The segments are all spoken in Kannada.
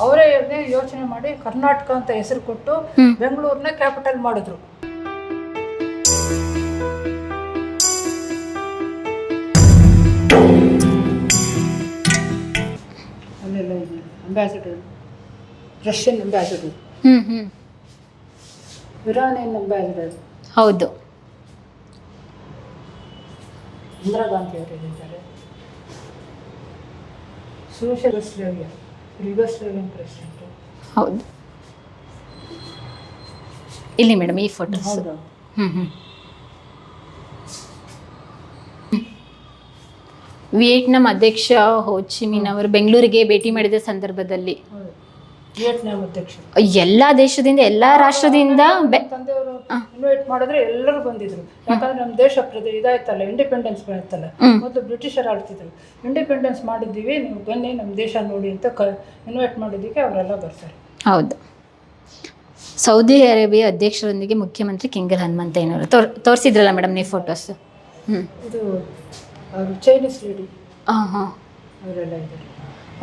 ಅವರೇ ಯೋಚನೆ ಮಾಡಿ ಕರ್ನಾಟಕ ಅಂತ ಹೆಸರು ಕೊಟ್ಟು ಬೆಂಗಳೂರನ್ನ ಕ್ಯಾಪಿಟಲ್ ಮಾಡಿದ್ರು. ಅಲ್ಲೆಲ್ಲ ಇದೆ ambassador, Russian ambassador, Iranian ambassador. ಹೌದು. ಇಂದಿರಾ ಗಾಂಧಿ ಅವರು ಇದ್ದಾರೆ. Yugoslavia Yugoslavian president. ಹೌದು. ಇಲ್ಲಿ ಮೇಡಮ್ ಈ ಫೋಟೋ. ಹೌದು. ವಿಯೆಟ್ನಾಂ ಅಧ್ಯಕ್ಷ ಹೋ ಚಿ ಮಿನ್ ಅವರು ಬೆಂಗಳೂರಿಗೆ ಭೇಟಿ ಮಾಡಿದ ಸಂದರ್ಭದಲ್ಲಿ ವಿಯೆಟ್ನಾಂ ಅಧ್ಯಕ್ಷರು ಎಲ್ಲ ದೇಶದಿಂದ, ಎಲ್ಲ ರಾಷ್ಟ್ರದಿಂದ ತಂದೆಯವರು ಇನ್ವೈಟ್ ಮಾಡಿದ್ರೆ ಎಲ್ಲರೂ ಬಂದಿದ್ರು. ಯಾಕಂದ್ರೆ ನಮ್ಮ ದೇಶ ಇದಾಯ್ತಲ್ಲ, ಇಂಡಿಪೆಂಡೆನ್ಸ್ ಆಯ್ತಲ್ಲ. ಮೊದಲು ಬ್ರಿಟಿಷರು ಆಳ್ತಿದ್ರು. ಇಂಡಿಪೆಂಡೆನ್ಸ್ ಮಾಡಿದ್ದೀವಿ, ನೀವು ಬನ್ನಿ ನಮ್ಮ ದೇಶ ನೋಡಿ ಅಂತ ಇನ್ವೈಟ್ ಮಾಡಿದ್ದಕ್ಕೆ ಅವರೆಲ್ಲ ಬರ್ತಾರೆ. ಹೌದು. ಸೌದಿ ಅರೇಬಿಯಾ ಅಧ್ಯಕ್ಷರೊಂದಿಗೆ ಮುಖ್ಯಮಂತ್ರಿ ಕೆಂಗಲ್ ಹನುಮಂತಯ್ಯನವರು ತೋರಿಸಿದ್ರಲ್ಲ ಮೇಡಮ್ ನೀವು ಫೋಟೋಸ್. ಇದು ಅವರು ಚೈನೀಸ್ ಲೇಡಿ. ಹಾಂ ಅವರೆಲ್ಲ ಇದ್ದಾರೆ.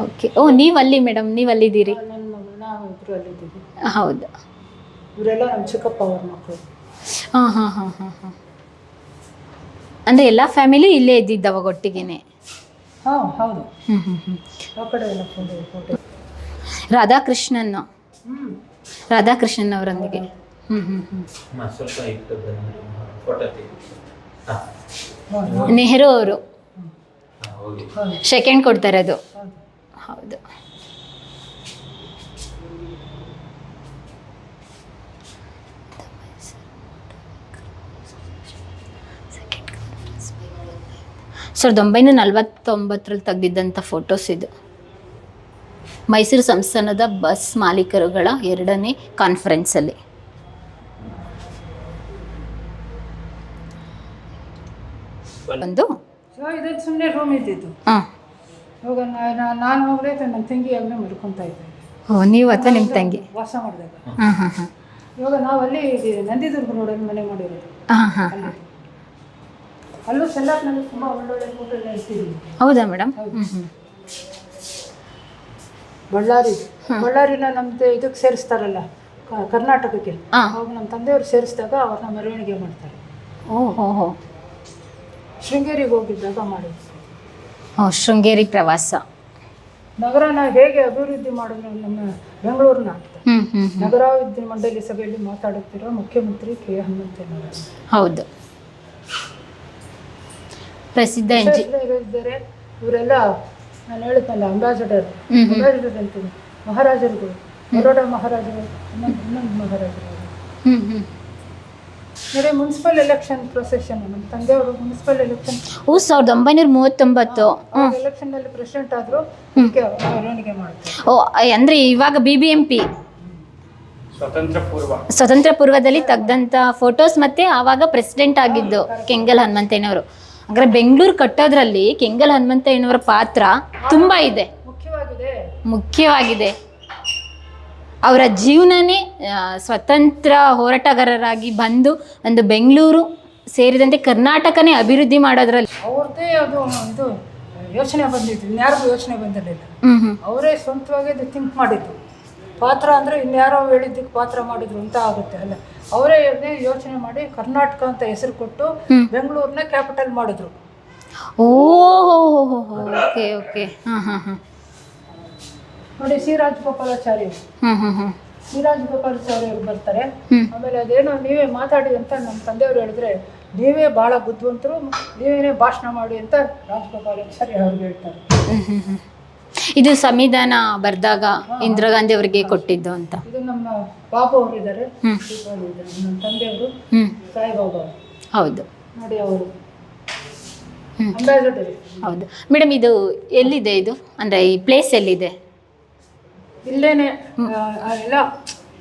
ಓಕೆ. ಓ, ನೀವಲ್ಲಿ ಮೇಡಮ್, ನೀವಲ್ಲಿದ್ದೀರಿ? ನನ್ನ ಮಗಳು ನಾವು ಇಬ್ಬರು ಅಲ್ಲಿದ್ದೀವಿ. ಹೌದು. ಇವರೆಲ್ಲ ನಮ್ಮ ಚಿಕ್ಕಪ್ಪ ಅವ್ರ ಮಕ್ಕಳು. ಹಾಂ. ಅಂದರೆ ಎಲ್ಲ ಫ್ಯಾಮಿಲಿ ಇಲ್ಲೇ ಇದ್ದಿದ್ದವಾಗ ಒಟ್ಟಿಗೆನೆ? ಹಾಂ ಹೌದು. ಆ ಕಡೆ ಎಲ್ಲ ಫೋಟೋ. ರಾಧಾಕೃಷ್ಣನ್ ಅವರೊಂದಿಗೆ. ನೆಹರು ಅವರು ಸೆಕೆಂಡ್ ಕೊಡ್ತಾರೆ ಅದು. ಹೌದು. ಸಾವಿರದ 1949 ತೆಗೆದಿದ್ದಂಥ ಫೋಟೋಸ್ ಇದು. ಮೈಸೂರು ಸಂಸ್ಥಾನದ ಬಸ್ ಮಾಲೀಕರುಗಳ 2ನೇ ಕಾನ್ಫರೆನ್ಸಲ್ಲಿ. ಒಂದು ಇದಕ್ಕೆ ಸುಮ್ಮನೆ ರೂಮ್ ಇದ್ದಿದ್ದು. ಇವಾಗ ನಾನು ಹೋಗ್ರೆ ನನ್ನ ತಂಗಿ ಆಗಲೇ ಮಲ್ಕೊತಾ ಇದ್ದೆ. ಓ, ನೀವು ಅಥವಾ ನಿಮ್ಮ ತಂಗಿ ವಾಸ ಮಾಡಿದಾಗ. ಇವಾಗ ನಾವು ಅಲ್ಲಿ ನಂದಿದುರ್ಗ ರೋಡಲ್ಲಿ ಮನೆ ಮಾಡಿರೋದು. ಅಲ್ಲೂ ಸೆಲ್ಲಾರ್ನಲ್ಲಿ ತುಂಬ ಒಳ್ಳೊಳ್ಳೆ ಫೋಟೋ ಎಲ್ಲ ಇರ್ತಿದ್ವಿ. ಹೌದಾ ಮೇಡಮ್? ಬಳ್ಳಾರಿನ ನಮ್ದು ಇದಕ್ಕೆ ಸೇರಿಸ್ತಾರಲ್ಲ, ಕರ್ನಾಟಕಕ್ಕೆ. ಅವಾಗ ನಮ್ಮ ತಂದೆಯವರು ಸೇರಿಸಿದಾಗ ಅವ್ರನ್ನ ಮೆರವಣಿಗೆ ಮಾಡ್ತಾರೆ. ಓಹೋ. ಶೃಂಗೇರಿಗೆ ಹೋಗಿದ್ದಾಗ ಮಾಡಿದ್ವಿ. ಶೃಂಗೇರಿ ಪ್ರವಾಸ. ನಗರನ ಹೇಗೆ ಅಭಿವೃದ್ಧಿ ಮಾಡಿದ್ರು ನಮ್ಮ ಬೆಂಗಳೂರನ್ನ ಅಂತ ನಗರಾಭಿವೃದ್ಧಿ ಮಂಡಳಿ ಸಭೆಯಲ್ಲಿ ಮಾತಾಡುತ್ತಿರೋ ಮುಖ್ಯಮಂತ್ರಿ ಕೆ ಹನುಮಂತಯ್ಯನವರು. ಹೌದು. ಪ್ರಸಿದ್ಧ ಇದ್ದಾರೆ ಇವರೆಲ್ಲ. ನಾನು ಹೇಳಿದ್ನಲ್ಲ ಅಂಬಾಸಿಡರ್ ಅಂತೀನಿ, ಮಹಾರಾಜರುಗಳು, ಬರೋಡ ಮಹಾರಾಜರು, ಇನ್ನೊಂದು ಮಹಾರಾಜರು. ನೋಡಿ, ಮುನ್ಸಿಪಲ್ ಎಲೆಕ್ಷನ್ ಪ್ರೊಸೆಷನ್ ನಮ್ಮ ತಂದೆಯವರು ಮುನ್ಸಿಪಲ್ ಎಲೆಕ್ಷನ್ 1939 ಎಲೆಕ್ಷನ್ನಲ್ಲಿ ಪ್ರೆಸಿಡೆಂಟ್ ಆದರೂ ಮೆರವಣಿಗೆ ಮಾಡ್ತಾರೆ. ಓ, ಅಂದರೆ ಇವಾಗ BBMP ಸ್ವತಂತ್ರ ಪೂರ್ವದಲ್ಲಿ ತೆಗೆದಂಥ ಫೋಟೋಸ್ ಮತ್ತೆ ಆವಾಗ ಪ್ರೆಸಿಡೆಂಟ್ ಆಗಿದ್ದು ಕೆಂಗಲ್ ಹನುಮಂತಯ್ಯನವರು. ಅಂದರೆ ಬೆಂಗಳೂರು ಕಟ್ಟೋದ್ರಲ್ಲಿ ಕೆಂಗಲ್ ಹನುಮಂತಯ್ಯನವರ ಪಾತ್ರ ತುಂಬ ಇದೆ, ಮುಖ್ಯವಾಗಿದೆ. ಅವರ ಜೀವನನೇ ಸ್ವತಂತ್ರ ಹೋರಾಟಗಾರರಾಗಿ ಬಂದು ಒಂದು ಬೆಂಗಳೂರು ಸೇರಿದಂತೆ ಕರ್ನಾಟಕನೇ ಅಭಿವೃದ್ಧಿ ಮಾಡೋದ್ರಲ್ಲಿ ಅವ್ರದ್ದೇ ಅದು ಇದು ಯೋಚನೆ ಬಂದಿತ್ತು. ಇನ್ಯಾರಿಗೂ ಯೋಚನೆ ಬಂದಿರಲಿಲ್ಲ. ಅವರೇ ಸ್ವಂತವಾಗಿ ಅದು ಥಿಂಕ್ ಮಾಡಿದ್ದು. ಪಾತ್ರ ಅಂದರೆ ಇನ್ಯಾರೋ ಹೇಳಿದ್ದಕ್ಕೆ ಪಾತ್ರ ಮಾಡಿದ್ರು ಅಂತ ಆಗುತ್ತೆ ಅಲ್ಲ. ಅವರೇ ಯೋಚನೆ ಮಾಡಿ ಕರ್ನಾಟಕ ಅಂತ ಹೆಸರು ಕೊಟ್ಟು ಬೆಂಗಳೂರನ್ನ ಕ್ಯಾಪಿಟಲ್ ಮಾಡಿದ್ರು. ಓಕೆ. ನೋಡಿ, ಸಿ ರಾಜಗೋಪಾಲಾಚಾರ್ಯ ಅವರು ಬರ್ತಾರೆ. ಆಮೇಲೆ ಅದೇನೋ ನೀವೇ ಮಾತಾಡಿ ಅಂತ ನಮ್ಮ ತಂದೆಯವರು ಹೇಳಿದ್ರೆ, ನೀವೇ ಭಾಳ ಬುದ್ಧಿವಂತರು, ನೀವೇನೇ ಭಾಷಣ ಮಾಡಿ ಅಂತ ರಾಜಗೋಪಾಲಾಚಾರ್ಯ ಅವ್ರಿಗೆ ಹೇಳ್ತಾರೆ. ಇದು ಸಂವಿಧಾನ ಬರೆದಾಗ ಇಂದಿರಾ ಗಾಂಧಿ ಅವರಿಗೆ ಕೊಟ್ಟಿದ್ದು ಅಂತ. ಇದು ನಮ್ಮ ಬಾಬು ಅವರು ಇದ್ದಾರೆ, ನಮ್ಮ ತಂದೆಯವರು ಸಾಯಿಬಾಬಾ. ಹೌದು. ನೋಡಿ ಅವರು ಅಂಬಾಸಿಡರ್. ಹೌದು ಮೇಡಮ್. ಇದು ಎಲ್ಲಿದೆ? ಇದು ಅಂದರೆ ಈ ಪ್ಲೇಸ್ ಎಲ್ಲಿದೆ? ಇಲ್ಲೇನೆ ಎಲ್ಲ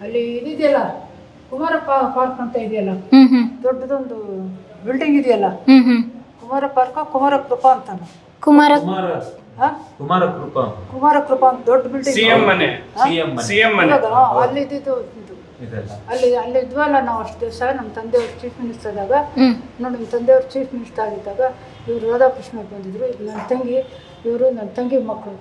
ಅಲ್ಲಿ ಇದೆಯಲ್ಲ, ಕುಮಾರಪ್ಪ ಪಾರ್ಕ್ ಅಂತ ಇದೆಯಲ್ಲ, ದೊಡ್ಡದೊಂದು ಬಿಲ್ಡಿಂಗ್ ಇದೆಯಲ್ಲ, ಕುಮಾರ ಪಾರ್ಕ್, ಕುಮಾರ ಕೃಪಾ ಅಂತ. ಕುಮಾರ ಕೃಪಾ ಅಂತ ದೊಡ್ಡ ಬಿಲ್ಡಿಂಗ್. ಅಲ್ಲಿ ಇದ್ದಿದ್ದು ಅಲ್ಲಿ ಇದ್ವಲ್ಲ ನಾವು ಅಷ್ಟು ದಿವಸ. ನಮ್ಮ ತಂದೆಯವರು ಚೀಫ್ ಮಿನಿಸ್ಟರ್ ಆದಾಗ ನೋಡಿ, ನಮ್ಮ ತಂದೆಯವರು ಚೀಫ್ ಮಿನಿಸ್ಟರ್ ಆಗಿದ್ದಾಗ ಇವರು ರಾಧಾಕೃಷ್ಣ ಬಂದಿದ್ರು. ಇದು ನನ್ನ ತಂಗಿ, ಇವರು ನನ್ನ ತಂಗಿ ಮಕ್ಕಳು.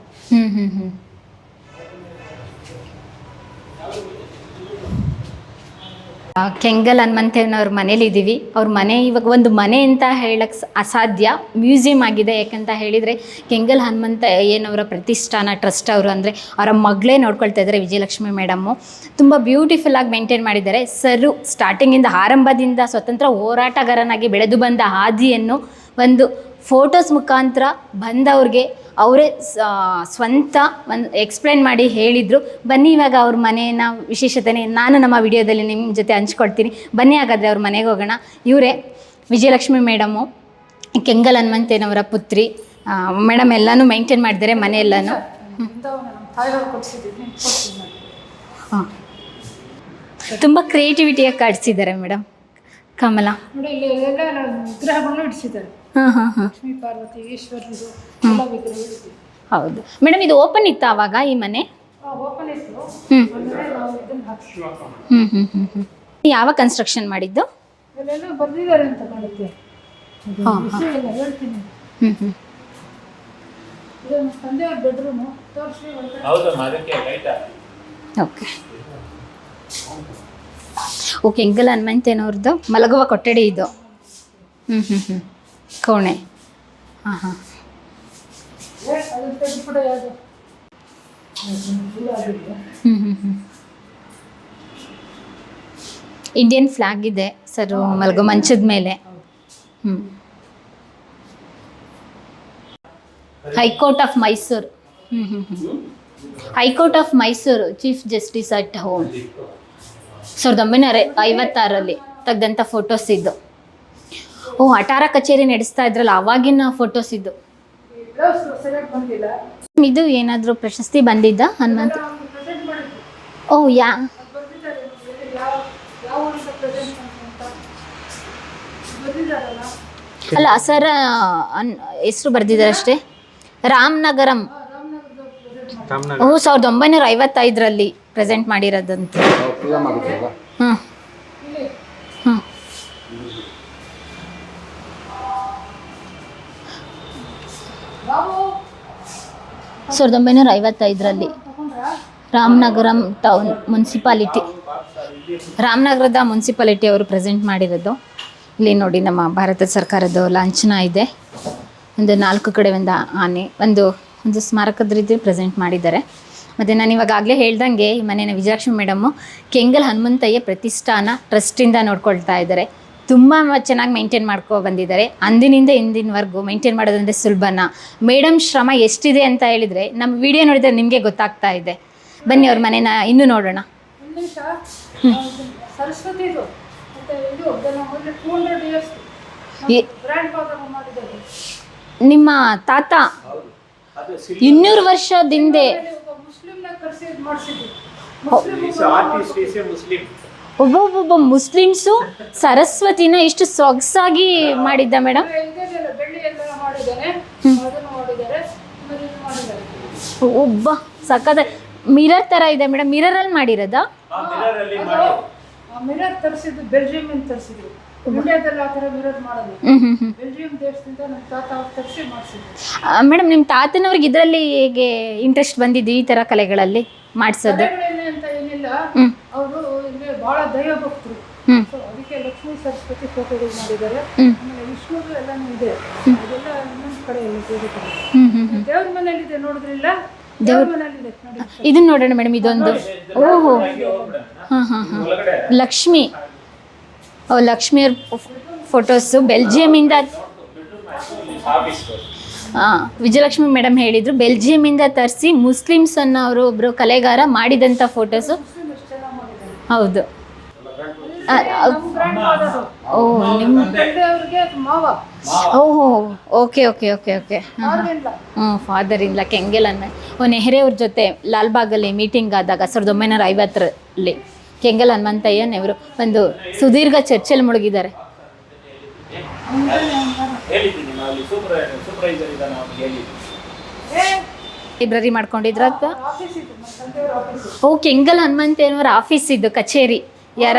ಕೆಂಗಲ್ ಹನುಮಂತಯ್ಯನವ್ರ ಮನೇಲಿ ಇದ್ದೀವಿ. ಅವ್ರ ಮನೆ ಇವಾಗ ಒಂದು ಮನೆ ಅಂತ ಹೇಳಕ್ಕೆ ಅಸಾಧ್ಯ, ಮ್ಯೂಸಿಯಂ ಆಗಿದೆ. ಯಾಕಂತ ಹೇಳಿದರೆ ಕೆಂಗಲ್ ಹನುಮಂತಯ್ಯನವರ ಪ್ರತಿಷ್ಠಾನ ಟ್ರಸ್ಟ್ ಅವರು ಅಂದರೆ ಅವರ ಮಗಳೇ ನೋಡ್ಕೊಳ್ತಾ ಇದ್ದಾರೆ, ವಿಜಯಲಕ್ಷ್ಮಿ ಮೇಡಮ್ಮು. ತುಂಬ ಬ್ಯೂಟಿಫುಲ್ಲಾಗಿ ಮೇಂಟೈನ್ ಮಾಡಿದ್ದಾರೆ. ಸರು ಸ್ಟಾರ್ಟಿಂಗಿಂದ ಆರಂಭದಿಂದ ಸ್ವತಂತ್ರ ಹೋರಾಟಗಾರನಾಗಿ ಬೆಳೆದು ಬಂದ ಹಾದಿಯನ್ನು ಒಂದು ಫೋಟೋಸ್ ಮುಖಾಂತರ ಬಂದವ್ರಿಗೆ ಅವರೇ ಸ್ವಂತ ಒಂದು ಎಕ್ಸ್ಪ್ಲೇನ್ ಮಾಡಿ ಹೇಳಿದರು. ಬನ್ನಿ ಇವಾಗ ಅವ್ರ ಮನೆಯ ವಿಶೇಷತೆ ನಾನು ನಮ್ಮ ವಿಡಿಯೋದಲ್ಲಿ ನಿಮ್ಮ ಜೊತೆ ಹಂಚ್ಕೊಳ್ತೀನಿ. ಬನ್ನಿ ಹಾಗಾದರೆ ಅವ್ರ ಮನೆಗೆ ಹೋಗೋಣ. ಇವರೇ ವಿಜಯಲಕ್ಷ್ಮಿ ಮೇಡಮ್ಮು, ಕೆಂಗಲ್ ಹನುಮಂತಯ್ಯನವರ ಪುತ್ರಿ. ಮೇಡಮ್ ಎಲ್ಲನೂ ಮೇಂಟೈನ್ ಮಾಡಿದ್ದಾರೆ ಮನೆ ಎಲ್ಲನೂ. ಹಾಂ, ತುಂಬ ಕ್ರಿಯೇಟಿವಿಟಿಯಾಗಿ ಕಾಡಿಸಿದ್ದಾರೆ ಮೇಡಮ್. ಕಮಲ ನೋಡಿ, ಇಲ್ಲಿ ಎಲ್ಲ ವಿಗ್ರಹಗಳನ್ನು ಇಡಿಸಿದ್ದಾರೆ. ಹಾಂ ಹಾಂ ಹಾಂ, ಲಕ್ಷ್ಮೀ ಪಾರ್ವತಿ ಈಶ್ವರರು ಎಲ್ಲ ವಿಗ್ರಹಗಳು. ಹೌದು ಮೇಡಮ್. ಇದು ಓಪನ್ ಇತ್ತು ಆವಾಗ ಈ ಮನೆ? ಓಪನ್ ಇತ್ತು. ಆಮೇಲೆ ನಾವು ಇದನ್ನ ಹಾಕ್ಸಿದ್ವಿ. ಯಾವ ಕನ್ಸ್ಟ್ರಕ್ಷನ್ ಮಾಡಿದ್ದು? ಇಲ್ಲೆಲ್ಲ ಬರ್ದಿದ್ದಾರೆ ಅಂತ ಕಾಣುತ್ತೆ. ಇದು ಹಾಂ, ವಿಷಯ ಎಲ್ಲ ಹೇಳ್ತೀನಿ. ಇದು ನಮ್ಮ ತಂದೆಯವ್ರ ಬೆಡ್ರೂಮು. ತೋರಿಸಿ ಓಕೆ ಓಕೆ. ಕೆಂಗಲ್ ಹನುಮಂತಯ್ಯನವ್ರದ್ದು ಮಲಗುವ ಕೊಠಡಿ ಇದು. ಕೋಣೆ. ಹಾಂ ಹಾಂ. ಅದನ್ನ ತೆಗೆದುಬಿಡ ಯಾವುದು ಇಂಡಿಯನ್ ಫ್ಲಾಗ್ ಇದೆ ಸರ್ ಮಲಗೋ ಮಂಚದ ಮೇಲೆ. High court of Mysuru. High court of Mysuru chief justice at home 1956 ತೆಗೆದಂಥ ಫೋಟೋಸ್ ಇದು. ಓ, ಅಟಾರ ಕಚೇರಿ ನಡೆಸ್ತಾ ಇದ್ರಲ್ಲ ಅವಾಗಿನ ಫೋಟೋಸ್ ಇದು. ಸರಿಯಾಗಿ ಬಂದಿಲ್ಲ. ಇದು ಏನಾದರೂ ಪ್ರಶಸ್ತಿ ಬಂದಿದ್ದ ಹನುಮಂತ? ಪ್ರೆಸೆಂಟ್ ಮಾಡಿದ್ರು. ಓ, ಬರ್ದಿದ್ದಾರೆ. ಯಾವ ಯಾವ ಊರಿಂದ ಪ್ರೆಸೆಂಟ್ ಅಂತ ಬರ್ದಿದ್ದಾರಲ್ಲ. ಅಲ್ಲ ಸರ್, ಹೆಸರು ಬರ್ದಿದ್ದಾರೆ ಅಷ್ಟೇ. ರಾಮನಗರಂ. ರಾಮನಗರದ ಪ್ರೆಸೆಂಟ್ ಮಾಡಿ. ಓ, 1955 ಪ್ರೆಸೆಂಟ್ ಮಾಡಿರೋದಂತ. ಹಾಂ ಇಲ್ಲಿ ಹಾಂ. 1955 ರಾಮನಗರಂ ಟೌನ್ ಮುನ್ಸಿಪಾಲಿಟಿ, ರಾಮನಗರದ ಮುನ್ಸಿಪಾಲಿಟಿ ಅವರು ಪ್ರೆಸೆಂಟ್ ಮಾಡಿರೋದು. ಇಲ್ಲಿ ನೋಡಿ ನಮ್ಮ ಭಾರತ ಸರ್ಕಾರದ ಲಾಂಛನ ಇದೆ. ಒಂದು 4 ಕಡೆ ಒಂದು ಆನೆ, ಒಂದು ಸ್ಮಾರಕದ ರೀತಿ ಪ್ರೆಸೆಂಟ್ ಮಾಡಿದ್ದಾರೆ. ಮತ್ತು ನಾನು ಇವಾಗಲೇ ಹೇಳ್ದಂಗೆ ಈ ಮನೆಯ ವಿಜಯಲಕ್ಷ್ಮಿ ಮೇಡಮ್ಮು ಕೆಂಗಲ್ ಹನುಮಂತಯ್ಯ ಪ್ರತಿಷ್ಠಾನ ಟ್ರಸ್ಟಿಂದ ನೋಡ್ಕೊಳ್ತಾ ಇದ್ದಾರೆ. ತುಂಬ ಚೆನ್ನಾಗಿ ಮೇಂಟೈನ್ ಬಂದಿದ್ದಾರೆ. ಅಂದಿನಿಂದ ಇಂದಿನವರೆಗೂ ಮೇಂಟೈನ್ ಮಾಡೋದಂದರೆ ಸುಲಭನ. ಮೇಡಮ್ ಶ್ರಮ ಎಷ್ಟಿದೆ ಅಂತ ಹೇಳಿದರೆ ನಮ್ಮ ವಿಡಿಯೋ ನೋಡಿದರೆ ನಿಮಗೆ ಗೊತ್ತಾಗ್ತಾ ಇದೆ. ಬನ್ನಿ ಅವ್ರ ಮನೇನ ಇನ್ನೂ ನೋಡೋಣ. ನಿಮಿಷ. ಸರಸ್ವತಿ ಇದು ಮತ್ತೆ ಇದು 200 years ಗ್ರ್ಯಾಂಡ್ ಫಾದರ್ ಮಾಡಿದ್ದಾರೆ. ನಿಮ್ಮ ತಾತ 200 ವರ್ಷದಿಂದ ಮುಸ್ಲಿಂನ ಕರೆಸಿ ಇದು ಮಾಡಿಸಿದ್ರು. ಒಬ್ಬೊಬ್ಬೊಬ್ಬ ಮುಸ್ಲಿಮ್ಸು ಸರಸ್ವತಿನ ಎಷ್ಟು ಸೊಗಸಾಗಿ ಮಾಡಿದ್ದ ಮೇಡಮ್. ಇದೆಲ್ಲ ಬೆಳ್ಳಿ ಎಲ್ಲ ಮಾಡಿದ್ದಾರೆ, ಅದನ್ನು ಮಾಡಿದ್ದಾರೆ, ಆಮೇಲೆ ಇದು ಮಾಡಿದ್ದಾರೆ. ಒಬ್ಬ ಸಖತ್ ಮಿರರ್ ಥರ ಇದೆ ಮೇಡಮ್. ಮಿರರಲ್ಲಿ ಮಾಡಿರೋದಾ? ಮಿರರ್ ತರಿಸಿದ್ದು ಬೆಲ್ಜಿಯಂ ತರಿಸಿದ್ರು. ಇಂಡಿಯಾದಲ್ಲಿ ಆ ಥರ ಮಿರರ್ ಮಾಡೋದು. ಬೆಲ್ಜಿಯಂ ದೇಶದಿಂದ ನಮ್ಮ ತಾತ ಅವ್ರು ತರಿಸಿ ಮಾಡಿಸಿದ್ರು. ಮೇಡಮ್, ನಿಮ್ಮ ತಾತನವ್ರಿಗೆ ಇದರಲ್ಲಿ ಹೇಗೆ ಇಂಟ್ರೆಸ್ಟ್ ಬಂದಿದ್ದು ಈ ಥರ ಕಲೆಗಳಲ್ಲಿ ಮಾಡಿಸೋದು? ಅಂತ ಏನಿಲ್ಲ, ಅವರು ಇಲ್ಲಿ ಬಹಳ ದೈವ ಭಕ್ತರು. ಸೊ ಅದಕ್ಕೆ ಲಕ್ಷ್ಮೀ ಸರಸ್ವತಿ ಫೋಟೋಗಳು ಮಾಡಿದ್ದಾರೆ. ಆಮೇಲೆ ವಿಷ್ಣುದು ಎಲ್ಲಾನು ಇದೆ. ಅದೆಲ್ಲ ಇನ್ನೊಂದು ಕಡೆ ಎಲ್ಲ ಬೇರೆ ದೇವ್ರ ಮನೇಲಿ ಇದೆ. ನೋಡಿದ್ರಿಲ್ಲ? ದೇವ್ರ ಮನೇಲಿ ಇದೆ ನೋಡಿ. ಇದನ್ನ ನೋಡೋಣ ಮೇಡಮ್. ಇದೊಂದು ಓಹೋ, ಹಾಂ ಹಾಂ ಹಾಂ. ಲಕ್ಷ್ಮಿ, ಲಕ್ಷ್ಮಿಯವ್ರ ಫೋಟೋಸು ಬೆಲ್ಜಿಯಮಿಂದ. ವಿಜಯಲಕ್ಷ್ಮಿ ಮೇಡಮ್ ಹೇಳಿದರು ಬೆಲ್ಜಿಯಮಿಂದ ತರಿಸಿ ಮುಸ್ಲಿಮ್ಸ್ ಅನ್ನೋರು ಒಬ್ಬರು ಕಲೆಗಾರ ಮಾಡಿದಂಥ ಫೋಟೋಸು. ಹೌದು. ಓ, ನಿಮ್ಮ ಓಹೋ, okay okay okay okay. Father ಇಲ್ಲ ಕೆಂಗಲ್ ನೆಹರು ಅವ್ರ ಜೊತೆ ಲಾಲ್ಬಾಗಲ್ಲಿ ಮೀಟಿಂಗ್ ಆದಾಗ 1950 ಕೆಂಗಲ್ ಹನುಮಂತಯ್ಯನವರು ಒಂದು ಸುದೀರ್ಘ ಚರ್ಚೆಯಲ್ಲಿ ಮುಳುಗಿದ್ದಾರೆ. ಲೈಬ್ರರಿ ಮಾಡ್ಕೊಂಡಿದ್ರ ಅಥವಾ? ಓ, ಕೆಂಗಲ್ ಹನುಮಂತಯ್ಯನವರ ಆಫೀಸ್ ಇದು, ಕಚೇರಿ. ಯಾರ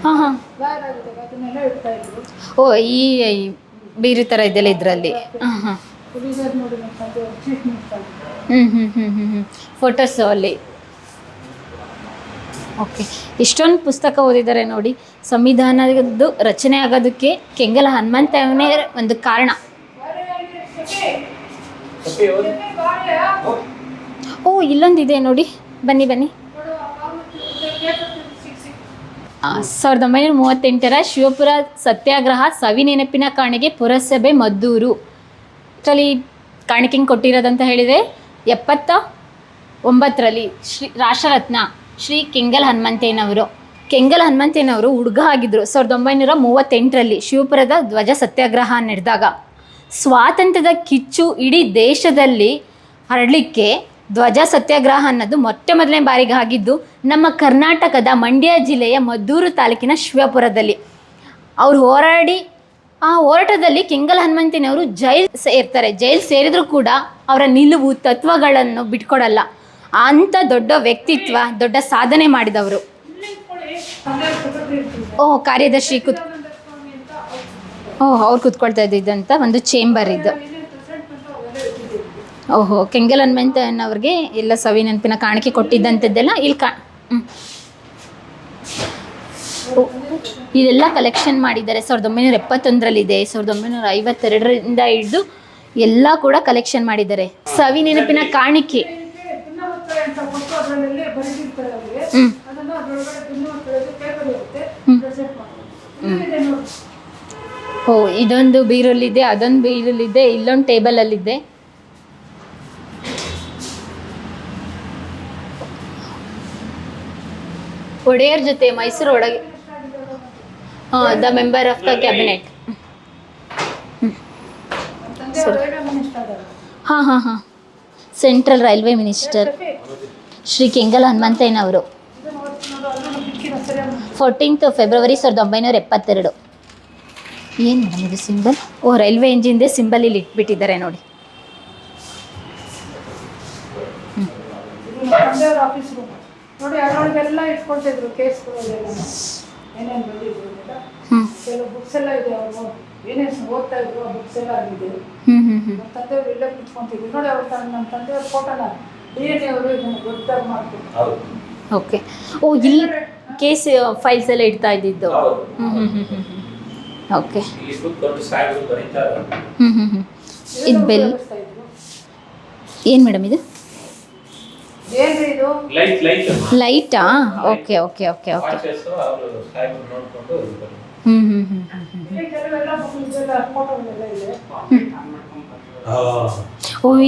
ಹಾಂ ಹಾಂ. ಓ, ಈ ಬೇರೆ ಥರ ಇದೆಲ್ಲ ಇದರಲ್ಲಿ. ಹಾಂ ಹಾಂ ಉಳಿದವ್ರು ನೋಡಿ ನಮ್ಮ ತಂದೆಯವರು ಚೀಫ್ ಮಿನಿಸ್ಟರ್. ಫೋಟೋಸು ಅಲ್ಲಿ. ಓಕೆ, ಇಷ್ಟೊಂದು ಪುಸ್ತಕ ಓದಿದ್ದಾರೆ ನೋಡಿ. ಸಂವಿಧಾನದ್ದು ರಚನೆ ಆಗೋದಕ್ಕೆ ಕೆಂಗಲ್ ಹನುಮಂತಯ್ಯನೇ ಒಂದು ಕಾರಣ. ಓ, ಇಲ್ಲೊಂದಿದೆ ನೋಡಿ, ಬನ್ನಿ ಬನ್ನಿ. 1938 ಶಿವಪುರ ಸತ್ಯಾಗ್ರಹ ಸವಿನೆನಪಿನ ಕಾಣಿಕೆ ಪುರಸಭೆ ಮದ್ದೂರು ಇದರಲ್ಲಿ ಕಾಣಿಕೆ ಕೊಟ್ಟಿರೋದಂತ ಹೇಳಿದರೆ 79ರಲ್ಲಿ ರಾಷ್ಟ್ರರತ್ನ ಶ್ರೀ ಕೆಂಗಲ್ ಹನುಮಂತಯ್ಯನವರು. ಕೆಂಗಲ್ ಹನುಮಂತಯ್ಯನವರು ಹುಡುಗ ಆಗಿದ್ದರು. 1938ರಲ್ಲಿ ಶಿವಪುರದ ಧ್ವಜ ಸತ್ಯಾಗ್ರಹ ನಡೆದಾಗ ಸ್ವಾತಂತ್ರ್ಯದ ಕಿಚ್ಚು ಇಡೀ ದೇಶದಲ್ಲಿ ಹರಡಲಿಕ್ಕೆ ಧ್ವಜ ಸತ್ಯಾಗ್ರಹ ಅನ್ನೋದು ಮೊದಲನೇ ಬಾರಿಗೆ ಆಗಿದ್ದು ನಮ್ಮ ಕರ್ನಾಟಕದ ಮಂಡ್ಯ ಜಿಲ್ಲೆಯ ಮದ್ದೂರು ತಾಲೂಕಿನ ಶಿವಪುರದಲ್ಲಿ. ಅವರು ಹೋರಾಡಿ ಆ ಹೋರಾಟದಲ್ಲಿ ಕೆಂಗಲ್ ಹನುಮಂತಯ್ಯನವರು ಜೈಲು ಸೇರ್ತಾರೆ. ಜೈಲು ಸೇರಿದರೂ ಕೂಡ ಅವರ ನಿಲುವು ತತ್ವಗಳನ್ನು ಬಿಟ್ಕೊಡಲ್ಲ. ಅಂಥ ದೊಡ್ಡ ವ್ಯಕ್ತಿತ್ವ, ದೊಡ್ಡ ಸಾಧನೆ ಮಾಡಿದವರು. ಕಾರ್ಯದರ್ಶಿ ಅವ್ರು ಕೂತ್ಕೊಳ್ತಾ ಇದ್ದಂಥ ಒಂದು ಚೇಂಬರ್ ಇದು. ಕೆಂಗಲ್ ಹನುಮಂತಯ್ಯನವ್ರಿಗೆ ಎಲ್ಲ ಸವಿನೆನಪಿನ ಕಾಣಿಕೆ ಕೊಟ್ಟಿದ್ದಂಥದ್ದೆಲ್ಲ ಇಲ್ಲಿ ಇದೆಲ್ಲ ಕಲೆಕ್ಷನ್ ಮಾಡಿದ್ದಾರೆ. 1971ರಲ್ಲಿದೆ, 1952ರಿಂದ ಹಿಡಿದು ಎಲ್ಲ ಕೂಡ ಕಲೆಕ್ಷನ್ ಮಾಡಿದ್ದಾರೆ. ಸವಿನೆನಪಿನ ಕಾಣಿಕೆ. ಇದೊಂದು ಬೀರಲ್ಲಿದೆ, ಅದೊಂದು ಬೀರಲ್ಲಿದೆ, ಇಲ್ಲೊಂದು ಟೇಬಲಲ್ಲಿದೆ. ಒಡೆಯರ್ ಜೊತೆ ಮೈಸೂರು ಒಳಗೆ the member of the cabinet. ಹಾಂ central railway minister Shri Kengal ಹನುಮಂತಯ್ಯನವರು. 14th February 1972. ಏನು ಮೇಡಮ್ ಇದು ಸಿಂಬಲ್? ರೈಲ್ವೆ ಇಂಜಿನ್ದೇ ಸಿಂಬಲ್ ಇಲ್ಲಿ ಇಟ್ಬಿಟ್ಟಿದ್ದಾರೆ ನೋಡಿ. ಆಫೀಸ್ ರೂಮ್ ನೋಡಿ, ಅದರೊಳಗೆಲ್ಲ ಇಟ್ಕೊಳ್ತಿದ್ರು ಕೇಸ್ಗಳೆಲ್ಲ, ಏನೇನು ಬಂದಿದ್ರು ಅಂತ. ಕೆಲವು ಬುಕ್ಸ್ ಎಲ್ಲ ಇದೆ, ಅವರು ಏನೇನು ಓದ್ತಾ ಇದ್ರು ಆ ಬುಕ್ಸ್ ಎಲ್ಲ ಆಗಿದೆ. ನಮ್ಮ ತಂದೆಯವರು ಇಲ್ಲೇ ಕುತ್ಕೊಂತಿದ್ರು ನೋಡಿ. ಅವ್ರು ನಮ್ಮ ತಂದೆಯವ್ರ ಫೋಟೋನ DNA ಅವರು ಇದನ್ನು ಗೊತ್ತಾಗಿ ಮಾಡ್ತಾರೆ. ಓಕೆ. ಇಲ್ಲಿ ಕೇಸ್ ಫೈಲ್ಸ್ ಎಲ್ಲ ಇಡ್ತಾ ಇದ್ದಿದ್ದು. ಓಕೆ. ಇದು ಬೆಲ್ ಏನು ಮೇಡಮ್ ಇದು? ಲೈಟಾ? Okay okay okay okay.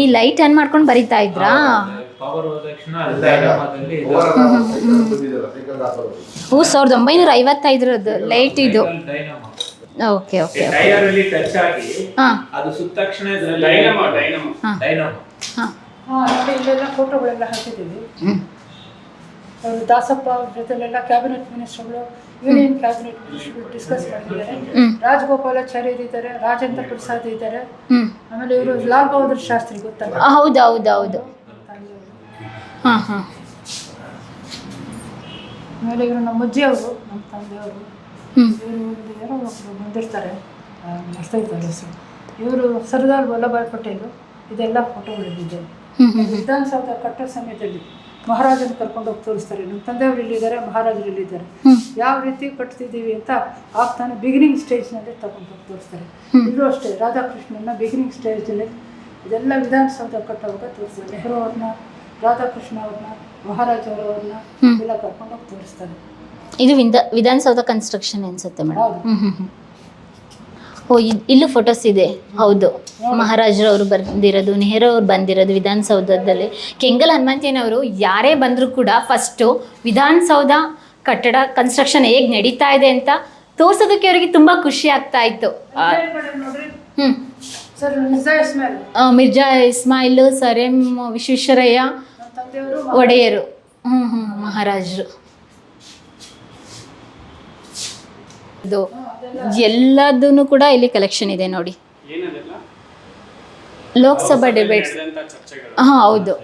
ಈ ಲೈಟ್ ಆನ್ ಮಾಡ್ಕೊಂಡು ಬರಿತಾ ಇದ್ರಾ? 1955 ಲೈಟ್ ಇದು. Okay okay. ಇಲ್ಲೆಲ್ಲ ಫೋಟೋಗಳೆಲ್ಲ ಹಾಕಿದ್ದೀವಿ. ಅವರು ದಾಸಪ್ಪ ಅವ್ರ ಜೊತೆಲೆಲ್ಲ ಕ್ಯಾಬಿನೆಟ್ ಮಿನಿಸ್ಟರ್ಗಳು, ಯೂನಿಯನ್ ಕ್ಯಾಬಿನೆಟ್ ಮಿನಿಸ್ಟರ್ಗಳು ಡಿಸ್ಕಸ್ ಮಾಡಿದ್ದಾರೆ. ರಾಜಗೋಪಾಲಾಚಾರ್ಯರು ಇದ್ದಾರೆ, ರಾಜೇಂದ್ರ ಪ್ರಸಾದ್ ಇದ್ದಾರೆ, ಆಮೇಲೆ ಇವರು ಲಾಲ್ ಬಹದ್ದೂರ್ ಶಾಸ್ತ್ರಿ ಗೊತ್ತಲ್ಲ? ಹೌದು ಹೌದು ಹೌದು. ಹಾಂ ಹಾಂ. ಆಮೇಲೆ ಇವರು ನಮ್ಮ ಅಜ್ಜಿ ಅವರು, ನಮ್ಮ ತಂದೆಯವರು. ಇವರು ಯಾರೋ ಒಬ್ಬರು ಬಂದಿರ್ತಾರೆ, ಬರ್ತಾ ಇದ್ದಾರೆ ಹೆಸರು. ಇವರು ಸರ್ದಾರ್ ವಲ್ಲಭಾಯ್ ಪಟೇಲು. ಇದೆಲ್ಲ ಫೋಟೋಗಳಿದೆ. ವಿಧಾನಸೌಧ ಕಟ್ಟೋ ಸಮಯದಲ್ಲಿ ಮಹಾರಾಜನ ಕರ್ಕೊಂಡೋಗಿ ತೋರಿಸ್ತಾರೆ. ನಮ್ಮ ತಂದೆಯವರು ಇಲ್ಲಿದ್ದಾರೆ, ಮಹಾರಾಜರು ಇಲ್ಲಿದ್ದಾರೆ, ಯಾವ ರೀತಿ ಕಟ್ತಿದ್ದೀವಿ ಅಂತ ಆಗ್ತಾನೆ ಬಿಗಿನಿಂಗ್ ಸ್ಟೇಜ್ನಲ್ಲಿ ತಗೊಂಡೋಗಿ ತೋರಿಸ್ತಾರೆ. ಇಲ್ಲೂ ಅಷ್ಟೇ ರಾಧಾಕೃಷ್ಣನ ಬಿಗಿನಿಂಗ್ ಸ್ಟೇಜಲ್ಲಿ ಇದೆಲ್ಲ ವಿಧಾನಸೌಧ ಕಟ್ಟೋವಾಗ ತೋರಿಸ್ತಾರೆ. ನೆಹರು ಅವ್ರನ್ನ, ರಾಧಾಕೃಷ್ಣ ಅವ್ರನ್ನ, ಮಹಾರಾಜ ಅವ್ರನ್ನ ಎಲ್ಲ ಕರ್ಕೊಂಡೋಗಿ ತೋರಿಸ್ತಾರೆ. ಇದು ವಿಧಾನಸೌಧ ಕನ್ಸ್ಟ್ರಕ್ಷನ್ ಅನ್ಸುತ್ತೆ ಮೇಡಮ್. ಇಲ್ಲೂ ಫೋಟೋಸ್ ಇದೆ. ಹೌದು, ಮಹಾರಾಜರವರು ಬಂದಿರೋದು, ನೆಹರು ಅವ್ರು ಬಂದಿರೋದು ವಿಧಾನಸೌಧದಲ್ಲಿ. ಕೆಂಗಲ್ ಹನುಮಂತಯ್ಯನವರು ಯಾರೇ ಬಂದರೂ ಕೂಡ ಫಸ್ಟು ವಿಧಾನಸೌಧ ಕಟ್ಟಡ ಕನ್ಸ್ಟ್ರಕ್ಷನ್ ಹೇಗೆ ನಡೀತಾ ಇದೆ ಅಂತ ತೋರ್ಸೋದಕ್ಕೆ ಅವರಿಗೆ ತುಂಬ ಖುಷಿ ಆಗ್ತಾ ಇತ್ತು. ಮಿರ್ಜಾ ಇಸ್ಮಾಯಿಲ್, ಸರ್ ಎಂ ವಿಶ್ವೇಶ್ವರಯ್ಯ ಒಡೆಯರು, ಮಹಾರಾಜರು. ಇದು ಎಲ್ಲದೂ ಕೂಡ ಇಲ್ಲಿ ಕಲೆಕ್ಷನ್ ಇದೆ ನೋಡಿ. ಲೋಕಸಭಾ ಡಿಬೇಟ್ಸ್. ಹೌದು.